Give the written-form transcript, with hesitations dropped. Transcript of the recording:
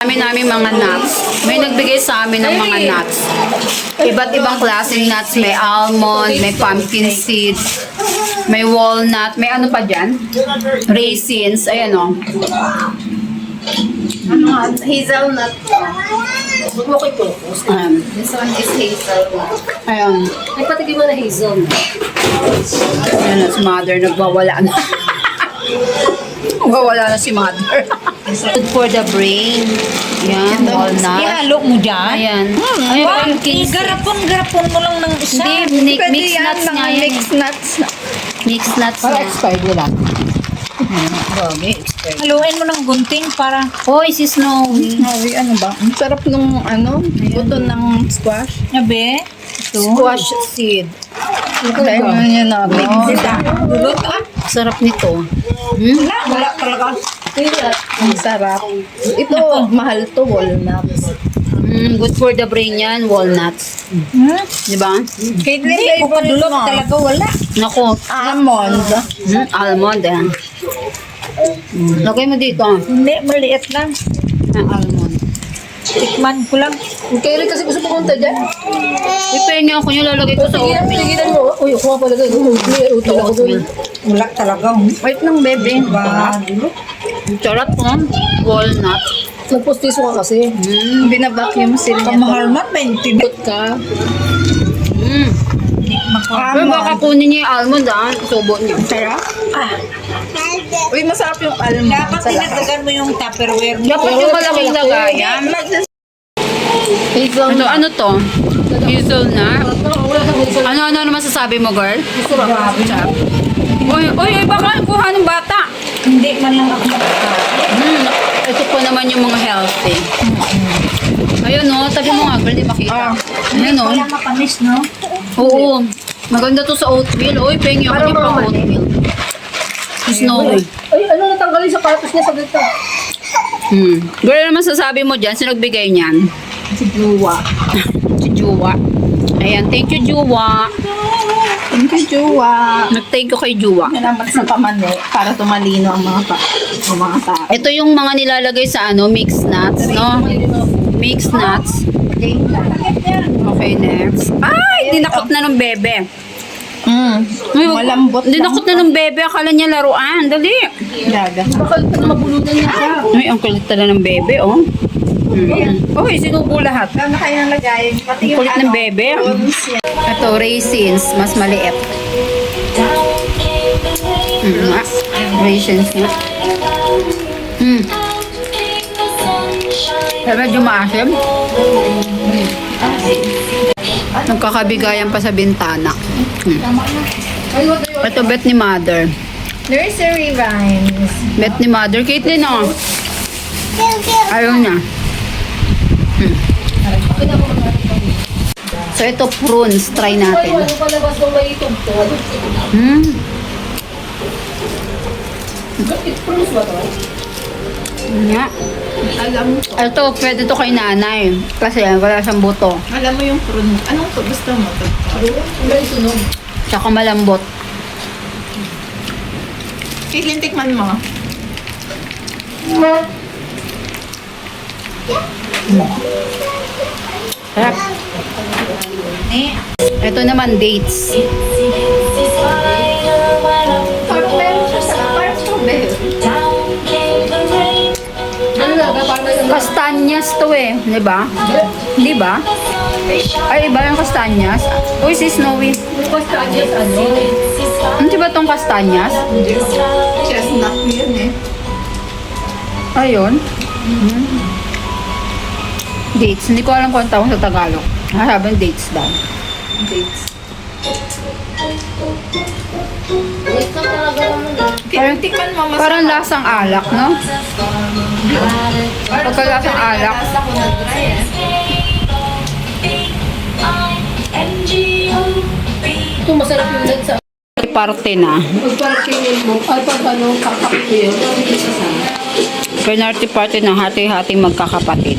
Namin mga nuts. May nagbigay sa amin ng mga nuts. Iba't ibang klaseng nuts. May almond, may pumpkin seeds, may walnut, may ano pa dyan? Raisins. Ayan o. Hazelnut. Okay po. This one is hazelnut. Ayan. Ay, patigin mo na hazelnut. Ayan na, si mother nagwawala na. Nagwawala na si mother. Good for the brain. Ayan, walnut. Ihalo mo dyan. Ayan. Ayan, pumpkin seeds. Garapon mo lang ng isa. Hindi, mixed nuts nga yan. Mixed nuts. Mixed nuts Para nga. expired wala. Haluin mo ng gunting para... Hoy, si Snowy. Ay, ano ba? Ang sarap nung buto ng squash. Nabe? Squash seed. Kaya naman yun na. Dulot ah. Sarap nito. Wala talaga. Ang sarap. Ito, mahal to, walnuts. Good for the brain yan, walnuts. Di ba? Hindi ko padulot talaga. Wala. Naku, Almond. almond yan. Lagay mo dito. Hindi, maliit lang. Almond. Tikman ko lang. Kaya rin kasi gusto pumunta dyan. Ipengi ako nyo, lalagay ko sa oatmeal. Tigilan mo. Uy, kuha pala doon. Utol ako doon. Wala talaga. Wait lang, bebe. Sarap po. Walnut. Nagpostiso ka kasi. Binabacuum seal niya. Kamahal man, 20. Put ka. Pero baka kunin niyo yung almond subo niyo. Sarap? Uy, masarap yung almond. Dapat tinatagan mo yung Tupperware mo. Dapat yung malaking lagayan. Hazel. Ano to? Hazelnut? Ano naman masasabi mo, girl? Sarap. Uy, baka kuha ng bata. Hindi man lang ako makakain. Ito po naman yung mga healthy. Ayun no, tabi mo nga, girl, di makita. Ayun no. Wala matamis, no? Oo. Maganda to sa oatmeal. Uy, pengi ako niya pang oatmeal. Snowy. Ay, ano natanggalin sa patos niya sa gata? Girl, ano masasabi mo dyan? Sino nagbigay niyan? Si Juwa. Si Juwa. Ayan, thank you, Juwa. Thank you, Juwa. Nag-thank you kay Juwa. Salamat sa pamane para tumalino ang mga tao. Ito yung mga nilalagay sa mixed nuts, no? Mixed nuts. Okay, next. Ay, dinakot na ng bebe. Malambot Dinakot na ng bebe. Akala niya laruan. Dali. Gaga. Bakal pa mabulutan niya siya. Ay, ang kulit tala ng bebe, oh. Uy, sinubo lahat. Ano kayo nang lagay? Pati Ang kulit ng bebe. Ito, raisins. Mas maliit. Raisins nga. Medyo maasim. Nagkakabigayan pa sa bintana. Ito, bet ni mother. Nursery rhymes. Bet ni mother. Caitlin, oh. Ayaw niya. So, ito prunes. Try natin. palabas mo may itugtog? Prunes ba to? Nga. Alam Ito, pwede to kay nanay. Kasi wala siyang buto. mo yung prunes. Anong gusto mo? Wala yung sunog. Tsaka malambot. Caitlin, tikman mo. Sarap. Ito naman, dates. Parang meron siya sa parang strawberry. Ano na? Parang Kastanyas to eh. Di ba? Di ba? Ay, iba yung kastanyas. Uy, si Snowy. Castanhas, ano? Hindi ba tong kastanyas? Chestnut yun eh. Ayun. Dates. Hindi ko alam kung ang tawag sa Tagalog. Sabi dates daw. Dates. Parang, Tikman mo mas parang lasang alak, no? Pagka lasang alak. lasa ko na try eh. Ito masarap yung nag sa Parte na. pagparkingin mo. Ay, pag ano, kakapit ko yun. Penalty party na hati-hati magkakapatid.